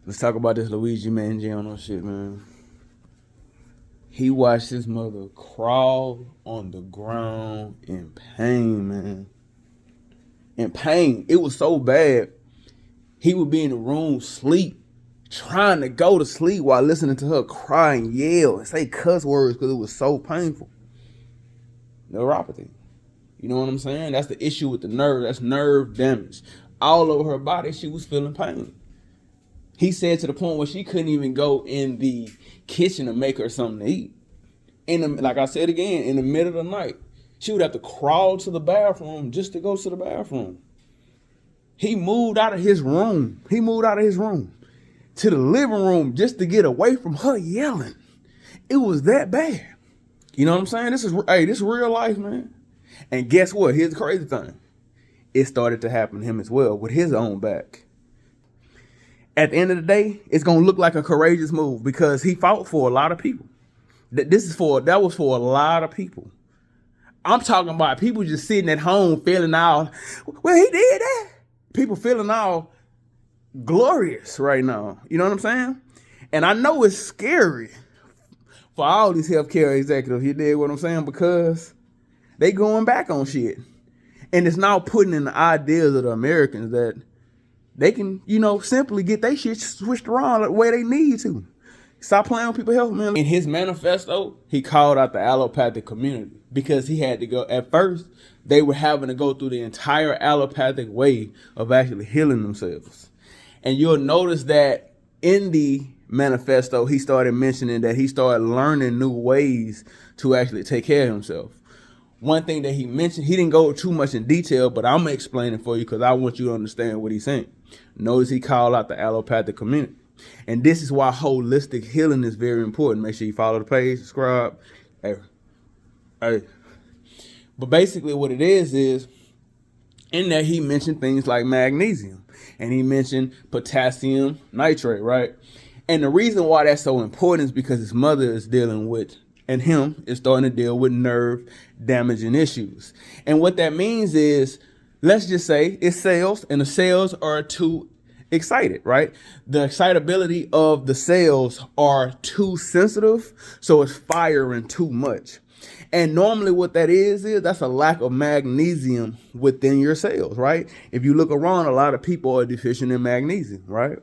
Let's talk about this Luigi Mangione shit, man. He watched his mother crawl on the ground in pain, man. In pain. It was so bad. He would be in the room, sleep, trying to go to sleep while listening to her cry and yell and say cuss words because it was so painful. Neuropathy. You know what I'm saying? That's the issue with the nerve. That's nerve damage. All over her body, she was feeling pain. He said to the point where she couldn't even go in the kitchen to make her something to eat. Like I said again, in the middle of the night, she would have to crawl to the bathroom just to go to the bathroom. He moved out of his room. To the living room just to get away from her yelling. It was that bad. You know what I'm saying? This is real life, man. And guess what? Here's the crazy thing. It started to happen to him as well with his own back. At the end of the day, it's gonna look like a courageous move because he fought for a lot of people. That was for a lot of people. I'm talking about people just sitting at home feeling all, well, he did that. People feeling all glorious right now. You know what I'm saying? And I know it's scary for all these healthcare executives. You dig what I'm saying? Because they going back on shit. And it's now putting in the ideas of the Americans that they can, simply get their shit switched around the way they need to. Stop playing with people's health, man. In his manifesto, he called out the allopathic community because he had to go. At first, they were having to go through the entire allopathic way of actually healing themselves. And you'll notice that in the manifesto, he started mentioning that he started learning new ways to actually take care of himself. One thing that he mentioned, he didn't go too much in detail, but I'm going to explain it for you because I want you to understand what he's saying. Notice he called out the allopathic community. And this is why holistic healing is very important. Make sure you follow the page, subscribe. Hey. But basically what it is in there he mentioned things like magnesium. And he mentioned potassium nitrate, right? And the reason why that's so important is because his mother is dealing with, and him is starting to deal with nerve damaging issues. And what that means is, let's just say it's cells and the cells are too excited, right? The excitability of the cells are too sensitive, so it's firing too much. And normally what that is that's a lack of magnesium within your cells, right? If you look around, a lot of people are deficient in magnesium, right?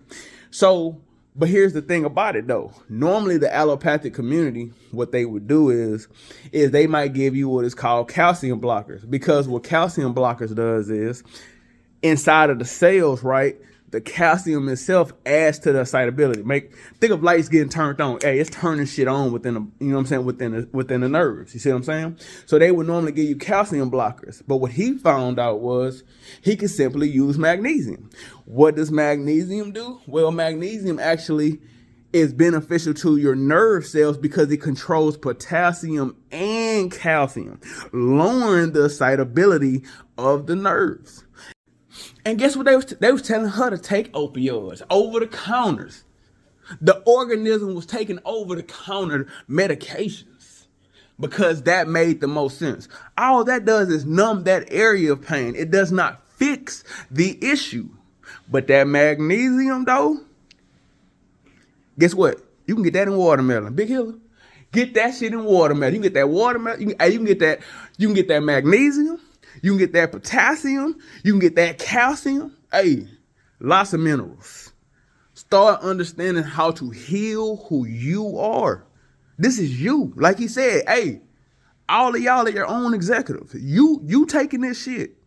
So, but here's the thing about it though. Normally the allopathic community, what they would do is they might give you what is called calcium blockers, because what calcium blockers does is inside of the cells, right? The calcium itself adds to the excitability. Think of lights getting turned on. Hey, it's turning shit on within the nerves. You see what I'm saying? So they would normally give you calcium blockers. But what he found out was he could simply use magnesium. What does magnesium do? Well, magnesium actually is beneficial to your nerve cells because it controls potassium and calcium, lowering the excitability of the nerves. And guess what they was telling her to take opioids, over the counters. The organism was taking over the counter medications because that made the most sense. All that does is numb that area of pain. It does not fix the issue. But that magnesium though, guess what? You can get that in watermelon. Big Hiller. Get that shit in watermelon. You can get that watermelon. You can get that magnesium. You can get that potassium. You can get that calcium. Hey, lots of minerals. Start understanding how to heal who you are. This is you. Like he said, hey, all of y'all are your own executives. You taking this shit.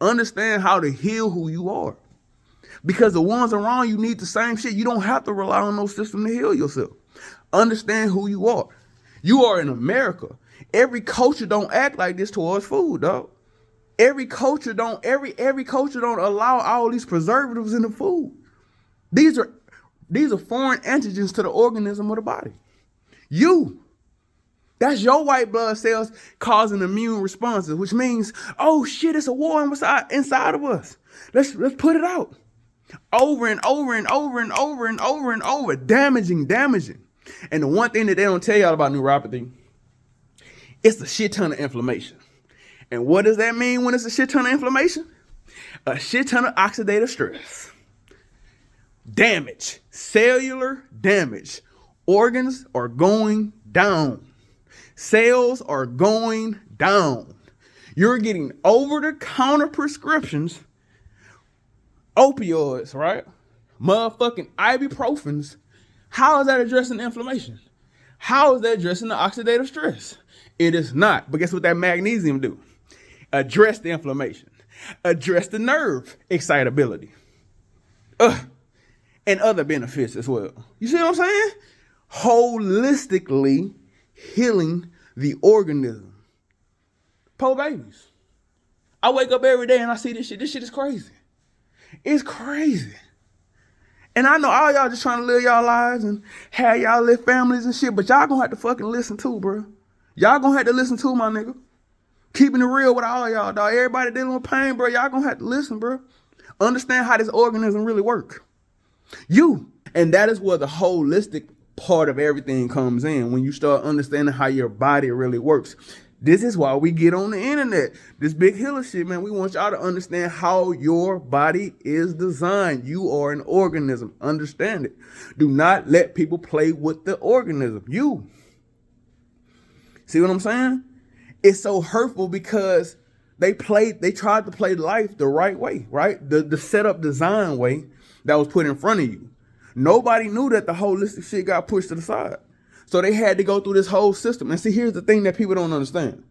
Understand how to heal who you are. Because the ones around you need the same shit. You don't have to rely on no system to heal yourself. Understand who you are. You are in America. Every culture don't act like this towards food, dog. Every culture don't allow all these preservatives in the food. These are foreign antigens to the organism of the body. That's your white blood cells causing immune responses, which means, oh shit, it's a war inside of us. Let's put it out. Over and over and over and over and over and over, damaging. And the one thing that they don't tell y'all about neuropathy, it's a shit ton of inflammation. And what does that mean when it's a shit ton of inflammation? A shit ton of oxidative stress. damage, cellular damage. Organs are going down. Cells are going down. You're getting over-the-counter prescriptions, opioids, right? Motherfucking ibuprofens. How is that addressing inflammation? How is that addressing the oxidative stress? It is not. But guess what that magnesium do? Address the inflammation. Address the nerve excitability. And other benefits as well. You see what I'm saying? Holistically healing the organism. Poor babies. I wake up every day and I see this shit. This shit is crazy. It's crazy. And I know all y'all just trying to live y'all lives and have y'all live families and shit, but y'all gonna have to fucking listen too, bro. Y'all gonna have to listen too, my nigga. Keeping it real with all y'all, dog. Everybody dealing with pain, bro. Y'all gonna have to listen, bro. Understand how this organism really works. And that is where the holistic part of everything comes in, when you start understanding how your body really works. This is why we get on the internet. This big healer shit, man. We want y'all to understand how your body is designed. You are an organism. Understand it. Do not let people play with the organism. See what I'm saying? It's so hurtful because they tried to play life the right way, right? The setup design way that was put in front of you. Nobody knew that the holistic shit got pushed to the side. So they had to go through this whole system. And see, here's the thing that people don't understand.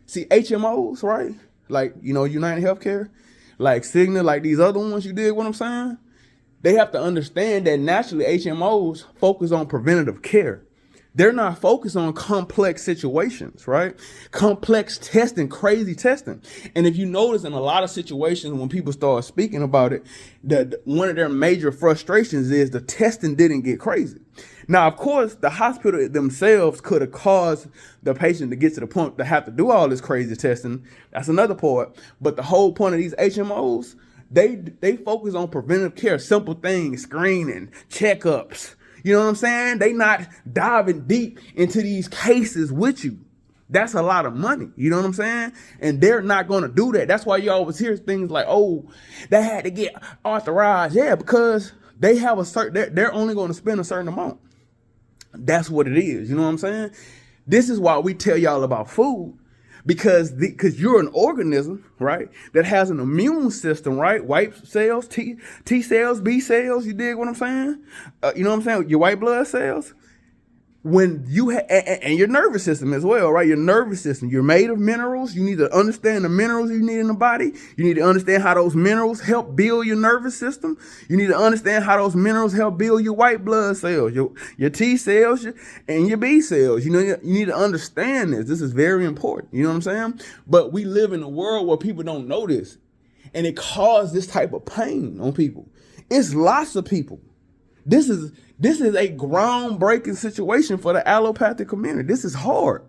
See, HMOs, right? Like, United Healthcare, like Cigna, like these other ones, you dig what I'm saying? They have to understand that naturally HMOs focus on preventative care. They're not focused on complex situations, right? Complex testing, crazy testing. And if you notice in a lot of situations when people start speaking about it, one of their major frustrations is the testing didn't get crazy. Now, of course, the hospital themselves could have caused the patient to get to the point to have to do all this crazy testing. That's another part. But the whole point of these HMOs, they focus on preventive care, simple things, screening, checkups. You know what I'm saying? They not diving deep into these cases with you. That's a lot of money. You know what I'm saying? And they're not going to do that. That's why you always hear things like, oh, they had to get authorized. Yeah, because they have they're only going to spend a certain amount. That's what it is. You know what I'm saying? This is why we tell y'all about food. Because you're an organism, right, that has an immune system, right? White cells, T cells, B cells, you dig what I'm saying? You know what I'm saying? Your white blood cells. When you and your nervous system as well, right? Your nervous system, you're made of minerals. You need to understand the minerals you need in the body. You need to understand how those minerals help build your nervous system. You need to understand how those minerals help build your white blood cells, your T cells, and your B cells. You need to understand this. This is very important. You know what I'm saying? But we live in a world where people don't know this, and it causes this type of pain on people. It's lots of people. This is a groundbreaking situation for the allopathic community. This is hard.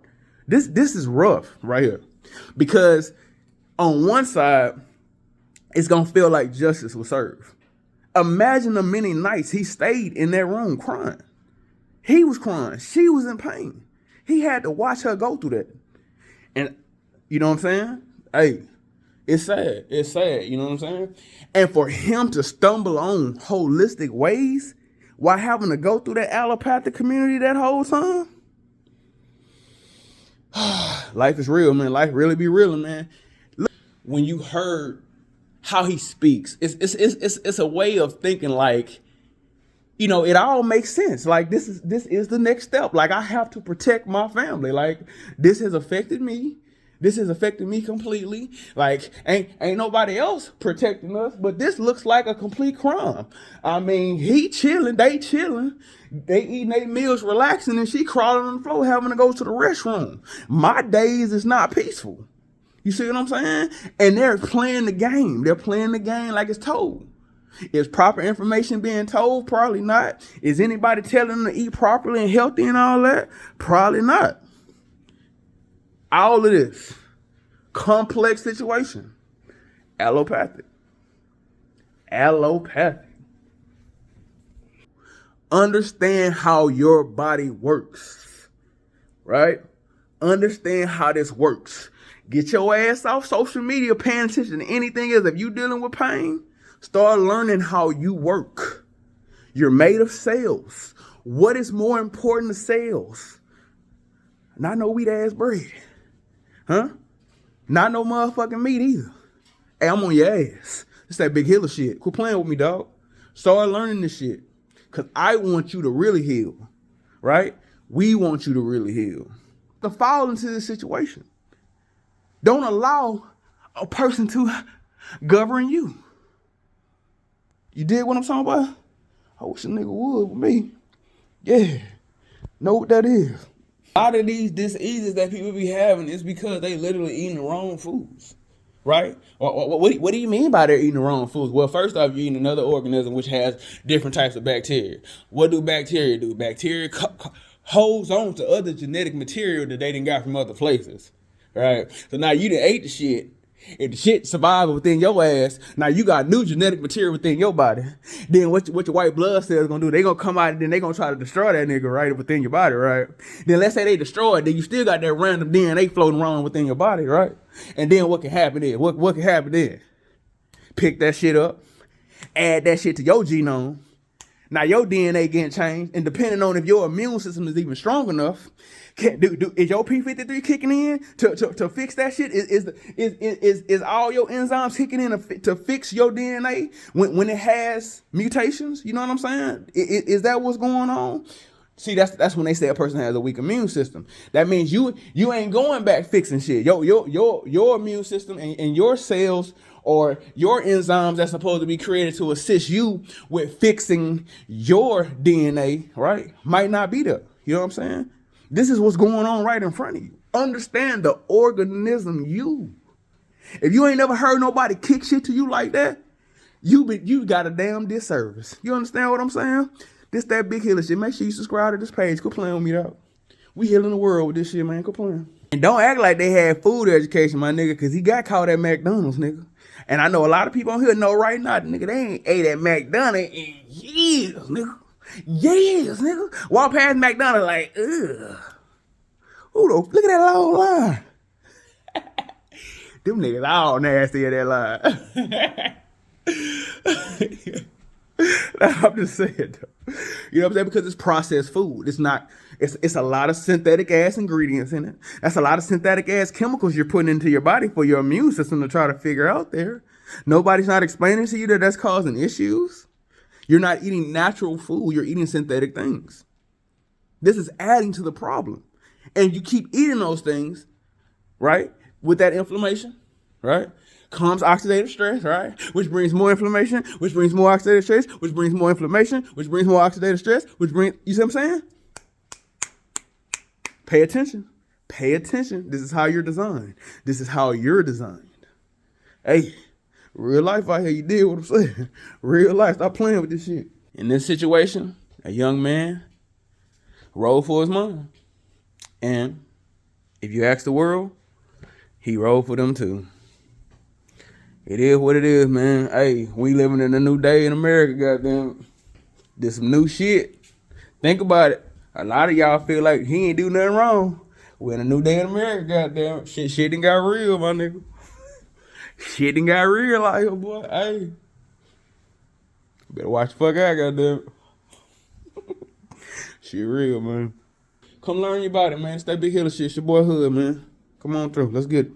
This is rough right here. Because on one side, it's going to feel like justice was served. Imagine the many nights he stayed in that room crying. He was crying. She was in pain. He had to watch her go through that. And you know what I'm saying? Hey, it's sad. It's sad. You know what I'm saying? And for him to stumble on holistic ways while having to go through that allopathic community that whole time. Life is real, man. Life really be real, man. Look, when you heard how he speaks, it's a way of thinking like, it all makes sense. Like this is the next step. Like I have to protect my family. Like this has affected me. This has affected me completely. Like, ain't nobody else protecting us, but this looks like a complete crime. I mean, he chilling, they chilling, they eating their meals, relaxing, and she crawling on the floor, having to go to the restroom. My days is not peaceful. You see what I'm saying? And they're playing the game. They're playing the game like it's told. Is proper information being told? Probably not. Is anybody telling them to eat properly and healthy and all that? Probably not. All of this complex situation, allopathic. Understand how your body works, right? Understand how this works. Get your ass off social media, paying attention to anything else. If you dealing with pain, start learning how you work. You're made of cells. What is more important to cells? Not no wheat ass bread. Huh? Not no motherfucking meat either. Hey, I'm on your ass. It's that big healer shit. Quit playing with me, dog. Start learning this shit. Because I want you to really heal. Right? We want you to really heal. To fall into this situation. Don't allow a person to govern you. You dig what I'm talking about? I wish a nigga would with me. Yeah. Know what that is. A lot of these diseases that people be having is because they literally eating the wrong foods. Right? What do you mean by they're eating the wrong foods? Well, first off, you're eating another organism which has different types of bacteria. What do bacteria do? Bacteria holds on to other genetic material that they done got from other places. Right? So now you done ate the shit. If the shit survives within your ass, now you got new genetic material within your body. Then what your white blood cells gonna do? They gonna come out and then they gonna try to destroy that nigga right within your body, right? Then let's say they destroy it, then you still got that random DNA floating around within your body, right? And then what can happen is, what can happen then? Pick that shit up, add that shit to your genome. Now your DNA getting changed, and depending on if your immune system is even strong enough, is your P53 kicking in to fix that shit? Is all your enzymes kicking in to fix your DNA when it has mutations? You know what I'm saying? Is that what's going on? See, that's when they say a person has a weak immune system. That means you ain't going back fixing shit. Your immune system and your cells or your enzymes that's supposed to be created to assist you with fixing your DNA, right, might not be there. You know what I'm saying? This is what's going on right in front of you. Understand the organism you. If you ain't never heard nobody kick shit to you like that, you got a damn disservice. You understand what I'm saying? This that big healer shit. Make sure you subscribe to this page. Quit playing with me, though. We healing the world with this shit, man. Quit playing. And don't act like they had food education, my nigga, because he got caught at McDonald's, nigga. And I know a lot of people on here know right now, nigga, they ain't ate at McDonald's in years, nigga. Years, nigga. Walk past McDonald's like, ugh. Look at that long line. Them niggas all nasty at that line. I'm just saying, though. You know what I'm saying? Because it's processed food. It's a lot of synthetic ass ingredients in it. That's a lot of synthetic ass chemicals you're putting into your body for your immune system to try to figure out there. Nobody's not explaining to you that that's causing issues. You're not eating natural food. You're eating synthetic things. This is adding to the problem. And you keep eating those things, right? With that inflammation, right? Comes oxidative stress, right? Which brings more inflammation, which brings more oxidative stress, which brings more inflammation, which brings more oxidative stress, which brings, you see what I'm saying? Pay attention. Pay attention. This is how you're designed. This is how you're designed. Hey, real life out here, you did what I'm saying. Real life, stop playing with this shit. In this situation, a young man rode for his mom. And if you ask the world, he rode for them too. It is what it is, man. Hey, we living in a new day in America, goddamn. This some new shit. Think about it. A lot of y'all feel like he ain't do nothing wrong. We're in a new day in America, goddamn. Shit done got real, my nigga. Shit done got real out here, boy. Hey. Better watch the fuck out, goddamn. Shit real, man. Come learn about it, man. It's that big hill of shit. It's your boy Hood, man. Come on through. Let's get it.